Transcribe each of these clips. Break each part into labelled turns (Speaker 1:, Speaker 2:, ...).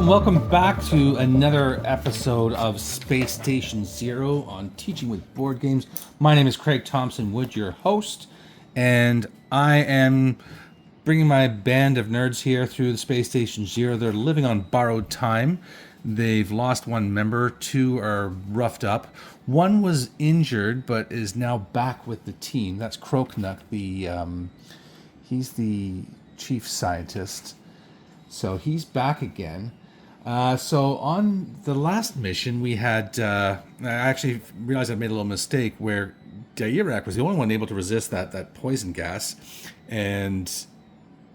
Speaker 1: and welcome back to another episode of Space Station Zero on Teaching with Board Games. My name is Craig Thompson Wood, your host, and I am bringing my band of nerds here through the Space Station Zero. They're living on borrowed time. They've lost one member, two are roughed up. One was injured, but is now back with the team. That's Kroknuk, he's the chief scientist. So he's back again. So on the last mission, we had... I actually realized I made a little mistake where Dairak was the only one able to resist that poison gas and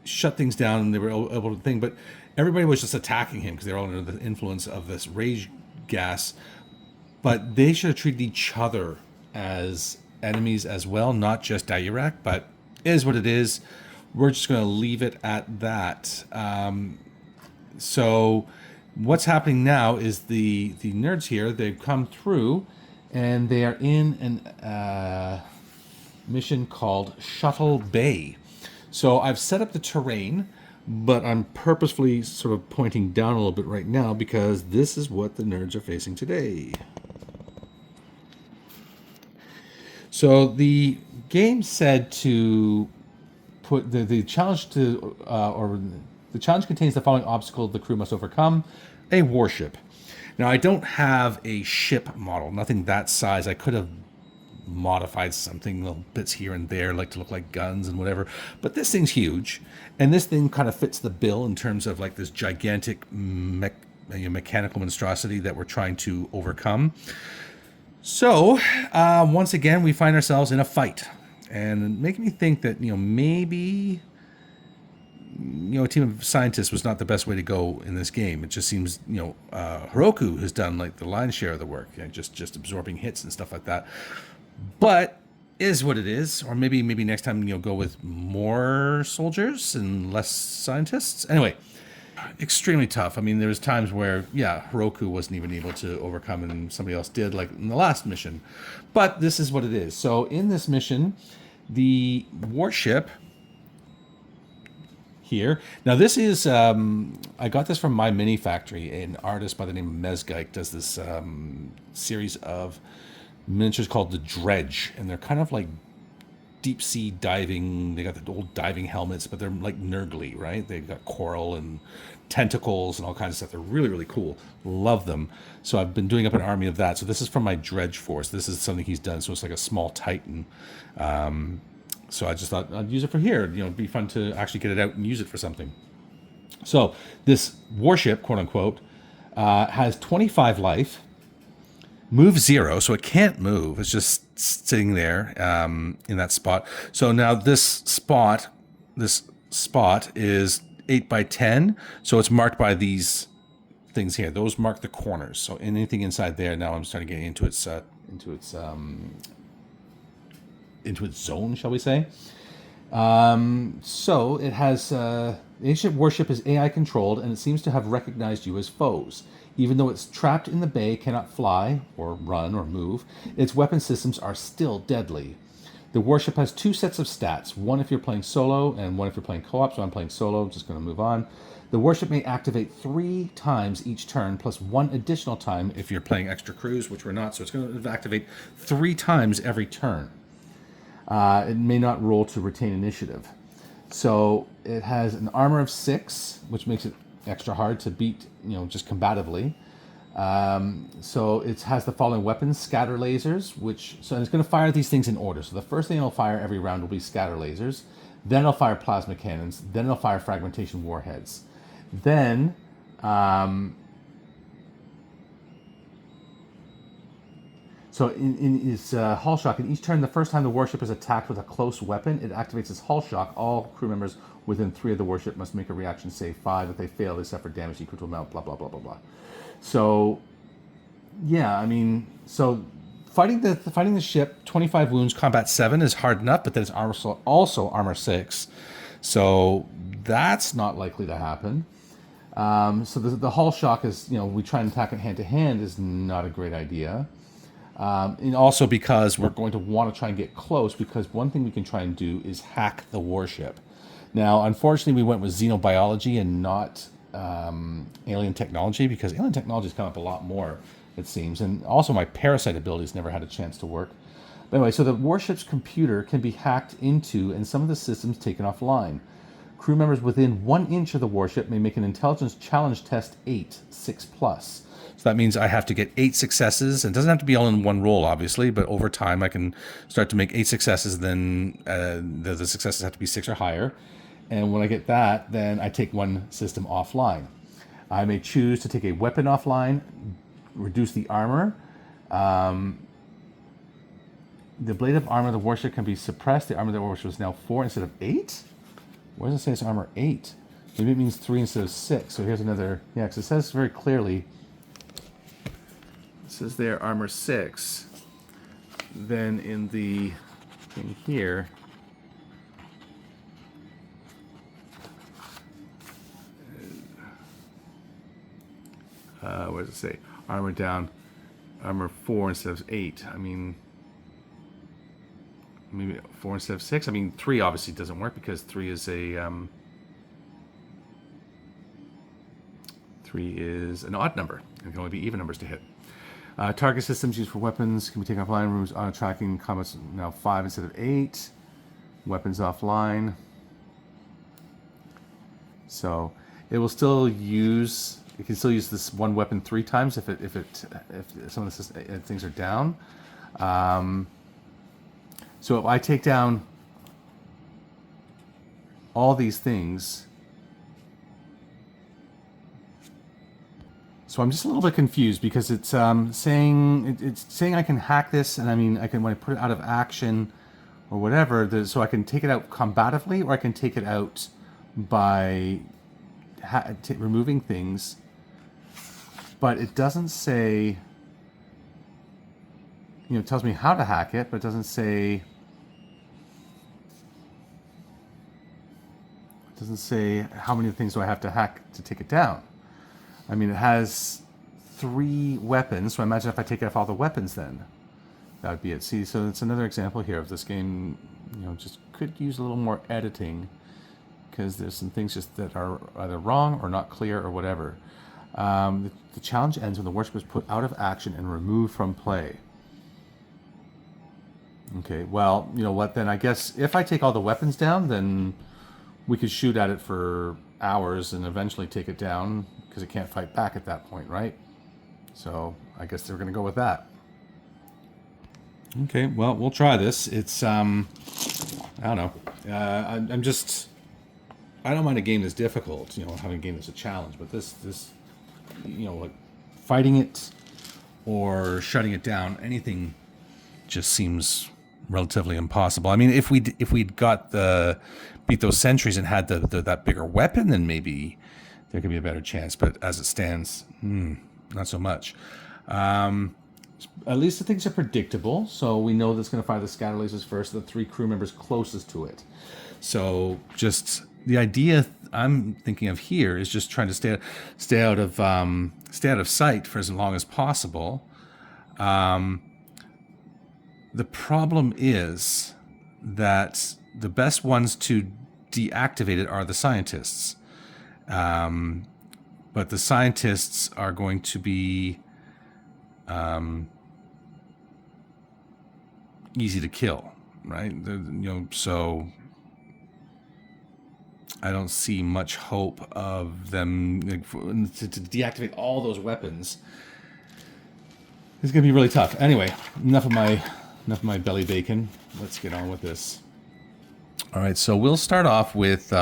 Speaker 1: shut things down, and they were able to think. But everybody was just attacking him because they were all under the influence of this rage gas. But they should have treated each other as enemies as well, not just Dairak, but it is what it is. We're just going to leave it at that. So what's happening now is the nerds here, they've come through and they are in an mission called Shuttle Bay. So I've set up the terrain, but I'm purposefully sort of pointing down a little bit right now because this is what the nerds are facing today. So the game said to put the challenge to the challenge contains the following obstacle the crew must overcome: a warship. Now I don't have a ship model, nothing that size. I could have modified something, little bits here and there, like to look like guns and whatever. But this thing's huge, and this thing kind of fits the bill in terms of like this gigantic mechanical monstrosity that we're trying to overcome. So once again, we find ourselves in a fight. And making me think that, maybe, a team of scientists was not the best way to go in this game. It just seems, Heroku has done like the lion's share of the work, just absorbing hits and stuff like that. But is what it is. Or maybe next time, go with more soldiers and less scientists. Anyway, extremely tough. I mean, there was times where, Heroku wasn't even able to overcome and somebody else did, like in the last mission. But this is what it is. So in this mission, the warship here. Now this is, I got this from My Mini Factory. An artist by the name of Mezgeik does this series of miniatures called the Dredge. And they're kind of like deep sea diving. They got the old diving helmets, but they're like nurgly, right? They've got coral and tentacles and all kinds of stuff. They're really, really cool. Love them. So I've been doing up an army of that. So this is from my Dredge Force. This is something he's done. So it's like a small Titan. So I just thought I'd use it for here. It'd be fun to actually get it out and use it for something. So this warship, quote unquote, has 25 life. Move 0, so it can't move. It's just sitting there in that spot. So now this spot is 8 by 10. So it's marked by these things here. Those mark the corners. So anything inside there. Now I'm starting to get into its zone, shall we say? So it has the ancient warship is AI controlled, and it seems to have recognized you as foes. Even though it's trapped in the bay, cannot fly or run or move, its weapon systems are still deadly. The warship has 2 sets of stats, one if you're playing solo and one if you're playing co-op. So I'm playing solo, I'm just going to move on. The warship may activate 3 times each turn, plus 1 additional time if you're playing extra crews, which we're not. So it's going to activate 3 times every turn. It may not roll to retain initiative. So it has an armor of 6, which makes it extra hard to beat, just combatively. So it has the following weapons: scatter lasers, so it's going to fire these things in order. So the first thing it'll fire every round will be scatter lasers. Then it'll fire plasma cannons. Then it'll fire fragmentation warheads. Then, so in its hull shock, in each turn, the first time the warship is attacked with a close weapon, it activates its hull shock. All crew members within 3 of the warship must make a reaction save 5. If they fail, they suffer damage equal to amount, blah, blah, blah, blah, blah. So, so fighting the ship, 25 wounds, combat 7 is hard enough, but then it's also armor 6. So that's not likely to happen. So the hull shock is, we try and attack it hand to hand is not a great idea. And also because we're going to want to try and get close, because one thing we can try and do is hack the warship. Now, unfortunately, we went with xenobiology and not alien technology, because alien technology has come up a lot more, it seems. And also my parasite abilities never had a chance to work. But anyway, so the warship's computer can be hacked into and some of the systems taken offline. Crew members within 1 inch of the warship may make an intelligence challenge test 8, 6+. So that means I have to get 8 successes. It doesn't have to be all in one roll, obviously, but over time I can start to make 8 successes. Then the successes have to be 6 or higher. And when I get that, then I take one system offline. I may choose to take a weapon offline, reduce the armor. The blade of armor of the warship can be suppressed. The armor of the warship is now 4 instead of 8. Where does it say it's armor 8? Maybe it means 3 instead of 6. So here's another, yeah, because it says very clearly, it says there armor 6. Then in the thing here, what does it say? Armor down, armor 4 instead of 8. I mean, maybe 4 instead of 6. I mean, 3 obviously doesn't work because 3 is a 3 is an odd number. It can only be even numbers to hit. Target systems used for weapons can be taken offline. Rooms auto tracking combats now 5 instead of 8. Weapons offline. So it will still use. It can still use this one weapon 3 times if some of the things are down. So if I take down all these things, so I'm just a little bit confused because it's saying I can hack this, and I mean I can, when I put it out of action or whatever, so I can take it out combatively, or I can take it out by removing things. But it doesn't say, it tells me how to hack it, but it doesn't say how many things do I have to hack to take it down. I mean, it has 3 weapons, so I imagine if I take off all the weapons, then that would be it. See, so it's another example here of this game, just could use a little more editing, because there's some things just that are either wrong or not clear or whatever. The challenge ends when the warship is put out of action and removed from play. Okay, well, you know what, then I guess if I take all the weapons down, then we could shoot at it for hours and eventually take it down, because it can't fight back at that point, right? So I guess they're going to go with that. Okay, well, we'll try this. It's, I don't know. I don't mind a game that's difficult, having a game that's a challenge, but this, like fighting it or shutting it down, anything just seems relatively impossible. I mean, if we'd got beat those sentries and had that bigger weapon, then maybe there could be a better chance. But as it stands, not so much. At least the things are predictable, so we know that's going to fire the scatter lasers first. The 3 crew members closest to it. So just the idea I'm thinking of here is just trying to stay out of sight for as long as possible. The problem is that the best ones to deactivate it are the scientists. But the scientists are going to be easy to kill, right? So I don't see much hope of them to deactivate all those weapons. It's going to be really tough. Anyway, enough of my belly bacon. Let's get on with this. All right, so we'll start off with.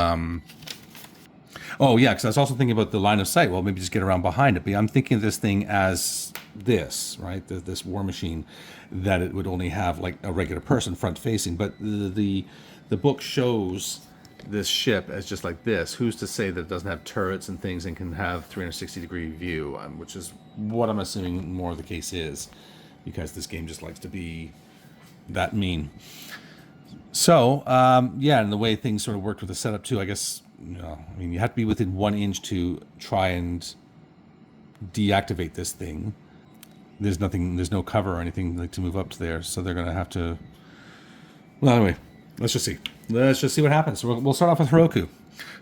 Speaker 1: Oh yeah, because I was also thinking about the line of sight. Well, maybe just get around behind it. But I'm thinking of this thing as this, right? This war machine, that it would only have like a regular person front facing. But the book shows this ship as just like this. Who's to say that it doesn't have turrets and things and can have 360-degree view, which is what I'm assuming more of the case is, because this game just likes to be that mean. So, yeah, and the way things sort of worked with the setup too, I guess, you have to be within 1 inch to try and deactivate this thing. There's no cover or anything like to move up to there, so they're going to have to. Well, anyway, let's just see what happens. So we'll start off with Heroku.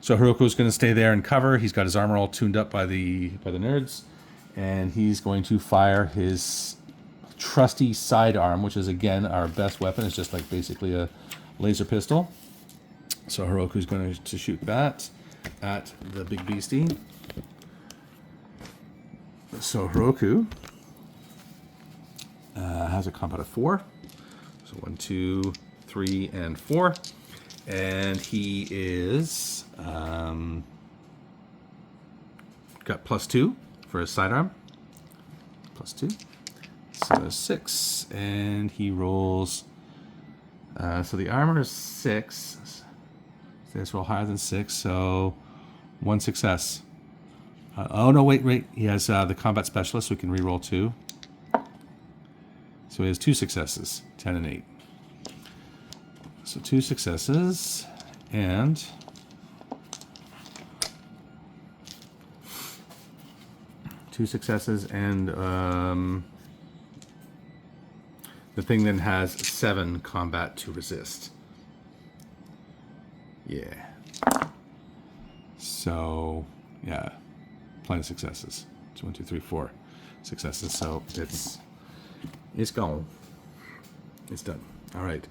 Speaker 1: So Heroku's going to stay there and cover. He's got his armor all tuned up by the nerds, and he's going to fire his trusty sidearm, which is again our best weapon. It's just like basically a laser pistol. So Heroku's going to shoot that at the big beastie. So Heroku has a combat of 4. So 1, 2, 3, and 4. And he is got +2 for his sidearm. +2. So 6. And he rolls. So the armor is 6. So let's roll higher than 6. So 1 success. Oh, no, wait. He has the combat specialist, so we can re-roll 2. So he has 2 successes, 10 and 8. So 2 successes, and the thing then has 7 combat to resist. Yeah. So, yeah. Plenty of successes. It's 1, 2, 3, 4 successes. So it's gone. It's done. All right.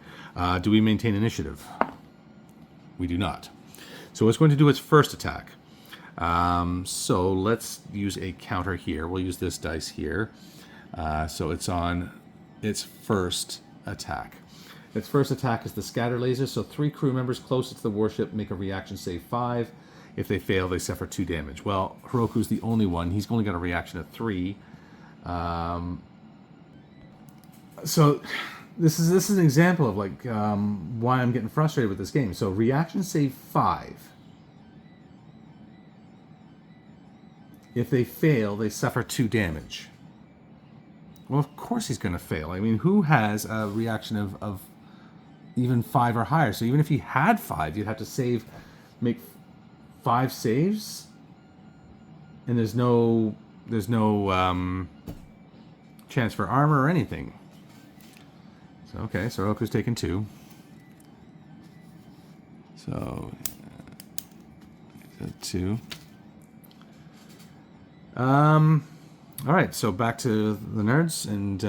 Speaker 1: Do we maintain initiative? We do not. So it's going to do its first attack. So let's use a counter here. We'll use this dice here. So it's on its first attack. Its first attack is the scatter laser. So 3 crew members closest to the warship make a reaction save 5. If they fail, they suffer 2 damage. Well, Heroku's the only one. He's only got a reaction of 3. So this is an example of like why I'm getting frustrated with this game. So reaction save 5. If they fail, they suffer 2 damage. Well, of course he's going to fail. I mean, who has a reaction of even 5 or higher? So even if he had 5, you'd have to make 5 saves, and there's no chance for armor or anything. So okay, so Roku's taken 2. So 2. All right, so back to the nerds, and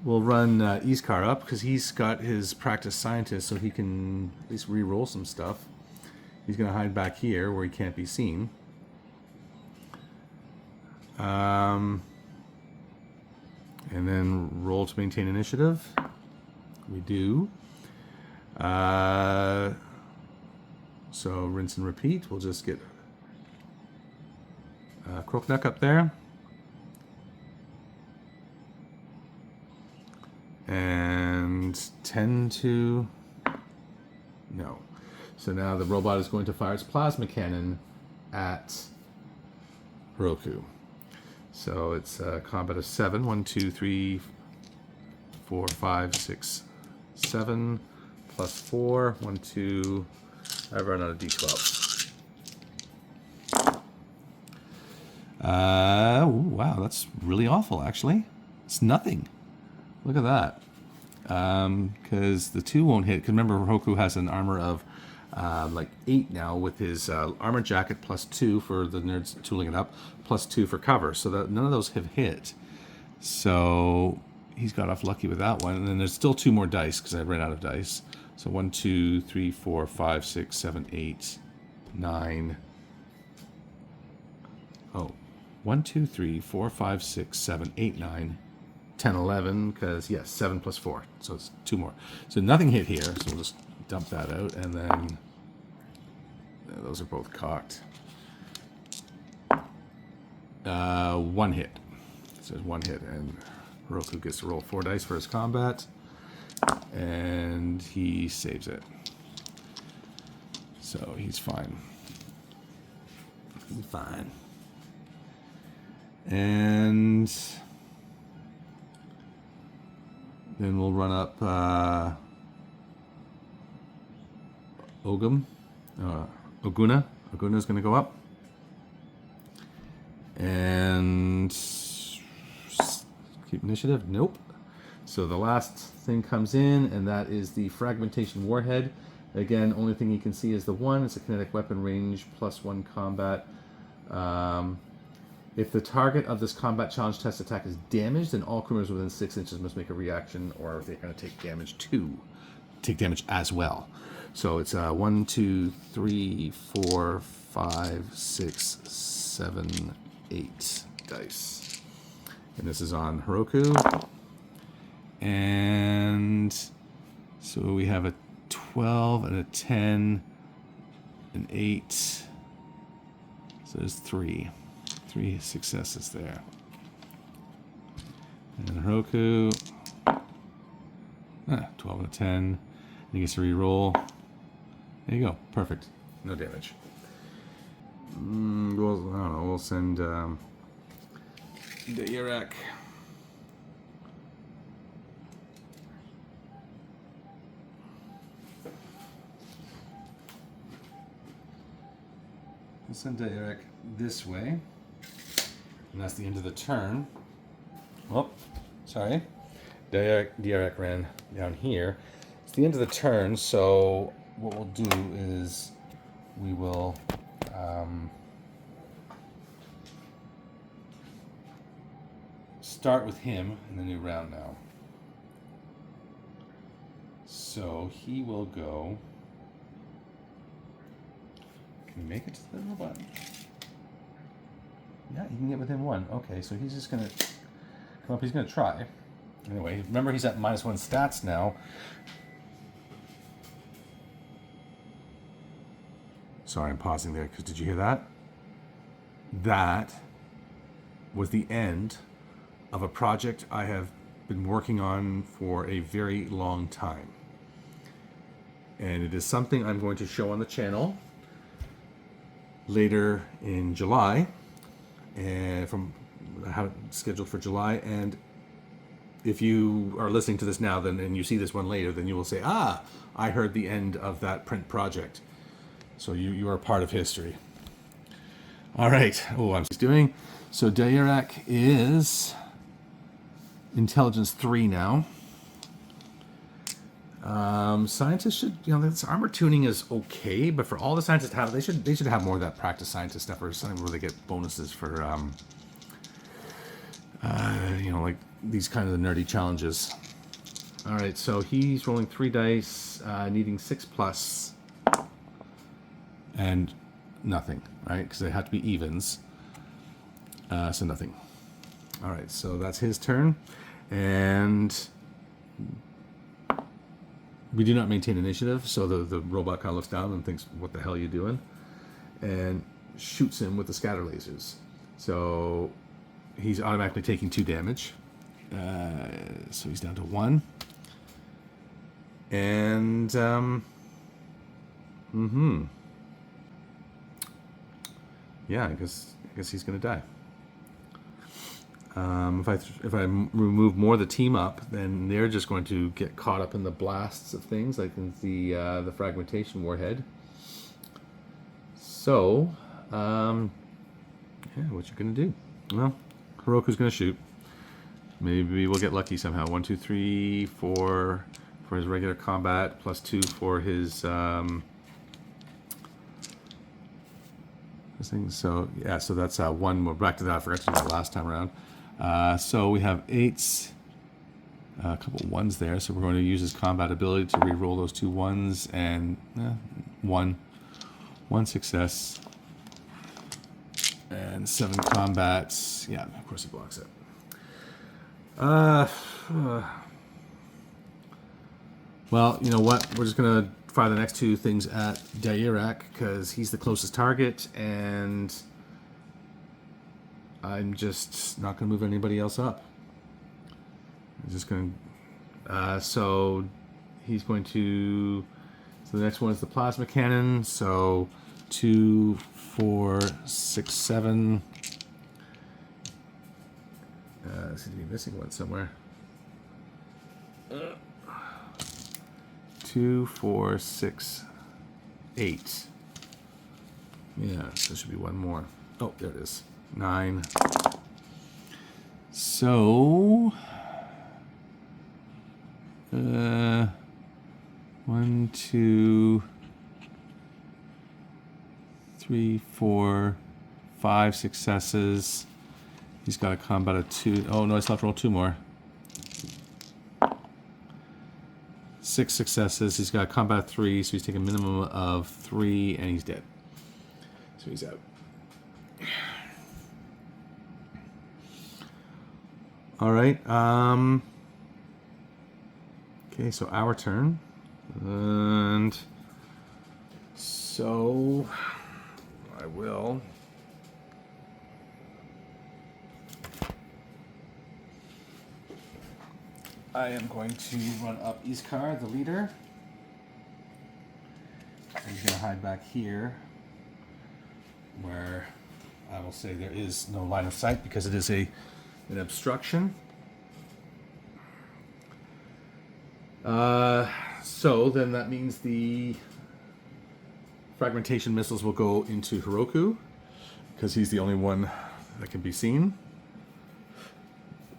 Speaker 1: we'll run Iskar up because he's got his practice scientist, so he can at least re-roll some stuff. He's going to hide back here where he can't be seen. And then roll to maintain initiative. We do. So rinse and repeat. We'll just get Croakneck up there. And 10 to... No. So now the robot is going to fire its plasma cannon at Heroku. So it's a combat of 7. 1, 2, 3, 4, 5, 6, 7. Plus 4. 1, 2. I've run out of D12. Wow, that's really awful, actually. It's nothing. Look at that. Because the 2 won't hit. Because remember, Heroku has an armor of like 8 now with his armor jacket plus 2 for the nerds tooling it up, plus 2 for cover. So that none of those have hit. So he's got off lucky with that one. And then there's still 2 more dice because I ran out of dice. So 1, 2, 3, 4, 5, 6, 7, 8, 9. Oh, 1, 2, 3, 4, 5, 6, 7, 8, 9, 10, 11. Because yes, 7 plus 4. So it's 2 more. So nothing hit here. So we'll just dump that out, and then those are both cocked. 1 hit. So there's 1 hit, and Heroku gets to roll 4 dice for his combat, and he saves it. So he's fine. He's fine. And then we'll run up Oguna. Oguna's going to go up. And keep initiative. Nope. So the last thing comes in, and that is the fragmentation warhead. Again, only thing you can see is the 1. It's a kinetic weapon range +1 combat. If the target of this combat challenge test attack is damaged, then all crewmembers within 6 inches must make a reaction, or they're going to take damage too. Take damage as well. So it's 1, 2, 3, 4, 5, 6, 7, 8 dice. And this is on Heroku. And so we have a 12 and a 10, an 8. So there's 3 successes there. And Heroku, 12 and a 10. He gets to re-roll. There you go. Perfect. No damage. Well, I don't know. We'll send Iraq. We'll send Iraq this way. And that's the end of the turn. Oh, sorry. Iraq ran down here. It's the end of the turn, so what we'll do is we will start with him in the new round now. So he will go. Can you make it to the robot? Yeah, he can get within 1. Okay, so he's just gonna come up. He's gonna try. Anyway, remember he's at -1 stats now. Sorry, I'm pausing there because did you hear that? That was the end of a project I have been working on for a very long time. And it is something I'm going to show on the channel later in July, and I have it scheduled for July. And if you are listening to this now, then and you see this one later, then you will say, I heard the end of that print project. So you are part of history. All right. Oh, I'm doing. So Dairak is intelligence 3 now. Scientists should, this armor tuning is okay, but for all the scientists to have, they should have more of that practice scientist stuff, or something where they get bonuses for, like these kind of the nerdy challenges. All right, so he's rolling 3 dice, needing 6+, and nothing, right? Because they have to be evens, so nothing. All right, so that's his turn, and we do not maintain initiative, so the robot kind of looks down and thinks, what the hell are you doing? And shoots him with the scatter lasers. So he's automatically taking 2 damage. So he's down to 1. And, yeah, I guess he's going to die. If I remove more of the team up, then they're just going to get caught up in the blasts of things, like in the fragmentation warhead. So, yeah, what you gonna do? Well, Heroku's gonna shoot. Maybe we'll get lucky somehow. 1, 2, 3, 4 for his regular combat, +2 for his this thing. So yeah, so that's 1. We're back to that. I forgot to do that last time around. So we have 8s, a couple 1s there. So we're going to use his combat ability to re-roll those 2 1s, and 1 success, and 7 combats. Yeah, of course he blocks it. Well, you know what? We're just gonna fire the next 2 things at Dairak because he's the closest target, and I'm just not going to move anybody else up. I'm just going to... so he's going to... So the next one is the plasma cannon. So 2, 4, 6, 7... seems to be missing one somewhere. 2, 4, 6, 8. Yeah, so there should be one more. Oh, there it is. 9. So, 1, 2, 3, 4, 5 successes. He's got a combat of 2. Oh no, I still have to roll 2 more. 6 successes. He's got a combat of 3, so he's taking a minimum of 3, and he's dead. So he's out. All right. Okay, so our turn. And so I will. I am going to run up Iskar, the leader. He's going to hide back here, where I will say there is no line of sight because it is an obstruction. So then that means the fragmentation missiles will go into Heroku because he's the only one that can be seen.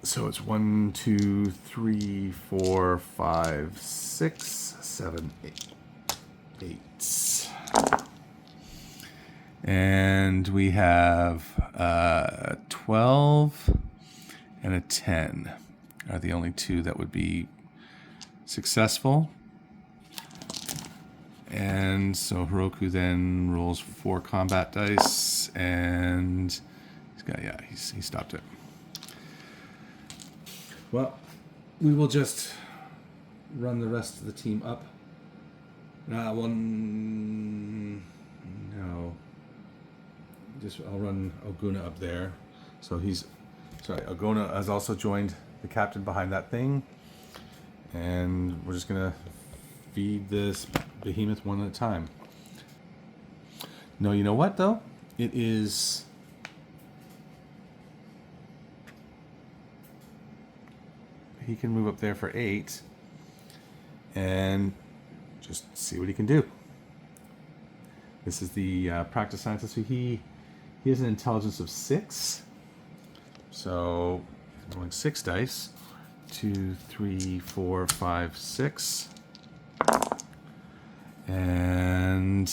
Speaker 1: So it's 1, 2, 3, 4, 5, 6, 7, 8. And we have 12 and a 10 are the only two that would be successful. And so Heroku then rolls 4 combat dice, and he's got, yeah, he stopped it. Well, we will just run the rest of the team up. No. I'll run Oguna up there. So Oguna has also joined the captain behind that thing. And we're just gonna feed this behemoth one at a time. No, you know what though? It is... He can move up there for 8 and just see what he can do. This is the practice scientist. So he has an intelligence of 6. So rolling 6 dice. 2, 3, 4, 5, 6. And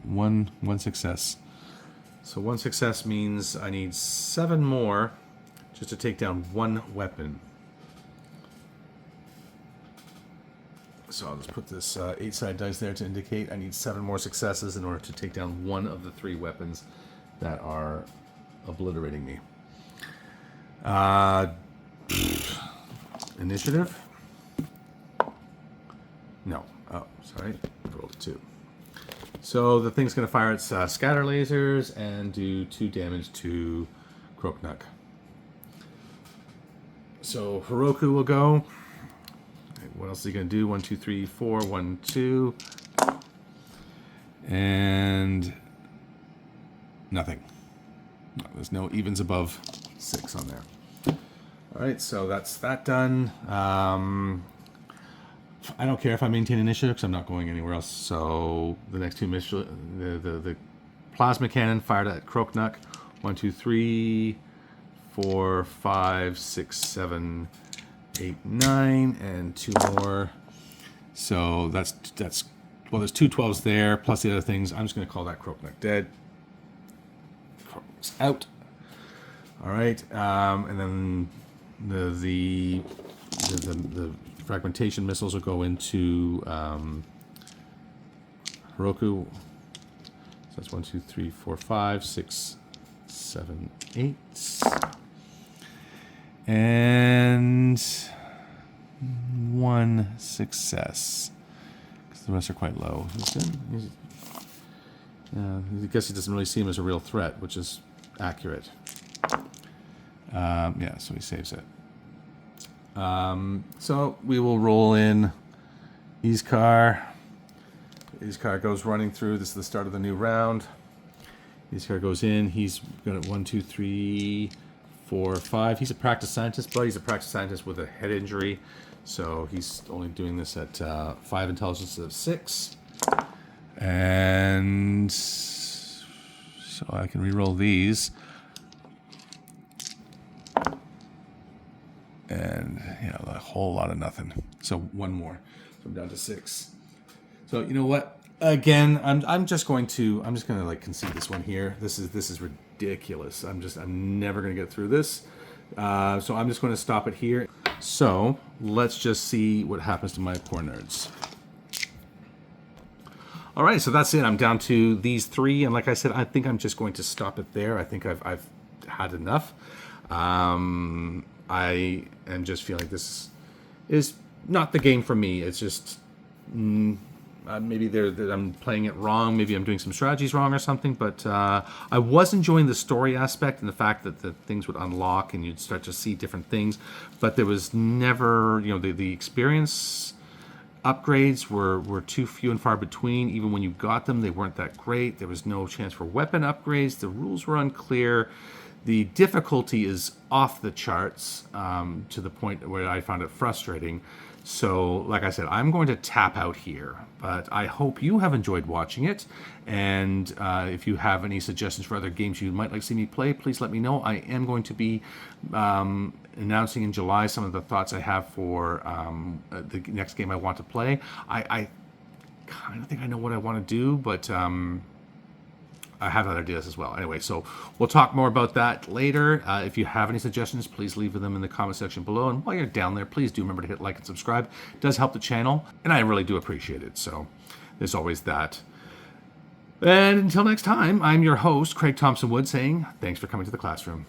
Speaker 1: one success. So 1 success means I need 7 more just to take down 1 weapon. So I'll just put this 8-sided dice there to indicate I need 7 more successes in order to take down 1 of the 3 weapons that are obliterating me. Initiative? No. Oh, sorry. I rolled a 2. So the thing's going to fire its scatter lasers and do 2 damage to Kroknuk. So Heroku will go. What else is he going to do? 1, 2, 3, 4. 1, 2. And nothing. No, there's no evens above 6 on there. All right, so that's that done. I don't care if I maintain initiative because I'm not going anywhere else. So the next 2 missiles, the plasma cannon fired at Kroknuk. 1, 2, 3, 4, 5, 6, 7, 8, 9, and 2 more. So that's well, there's 2 12s there plus the other things. I'm just going to call that Kroknuk dead. Kroknuk's out. All right, and then the fragmentation missiles will go into Heroku. So that's 1, 2, 3, 4, 5, 6, 7, 8. And 1 success. Because the rest are quite low. I guess he doesn't really see him as a real threat, which is accurate. Yeah, so he saves it. So we will roll in Iskar. Iskar goes running through. This is the start of the new round. Iskar goes in. He's got 1, 2, 3, 4, 5. He's a practice scientist, but he's a practice scientist with a head injury. So he's only doing this at 5 intelligence of 6. And so I can re-roll these. And, a whole lot of nothing. So 1 more. So I'm down to 6. So, you know what? Again, I'm just gonna like concede this one here. This is ridiculous. I'm never gonna get through this. So I'm just going to stop it here. So let's just see what happens to my poor nerds. All right, so that's it. I'm down to these three, and like I said, I think I'm just going to stop it there. I think I've had enough. I am just feeling this is not the game for me. It's just maybe I'm playing it wrong. Maybe I'm doing some strategies wrong or something. But I was enjoying the story aspect and the fact that the things would unlock and you'd start to see different things. But there was never, the experience upgrades were too few and far between. Even when you got them, they weren't that great. There was no chance for weapon upgrades. The rules were unclear. The difficulty is off the charts to the point where I found it frustrating. So, like I said, I'm going to tap out here. But I hope you have enjoyed watching it. And if you have any suggestions for other games you might like to see me play, please let me know. I am going to be announcing in July some of the thoughts I have for the next game I want to play. I kind of think I know what I want to do, but I have other ideas as well. Anyway, so we'll talk more about that later. If you have any suggestions, please leave them in the comment section below. And while you're down there, please do remember to hit like and subscribe. It does help the channel, and I really do appreciate it. So there's always that. And until next time, I'm your host, Craig Thompson Wood, saying thanks for coming to the classroom.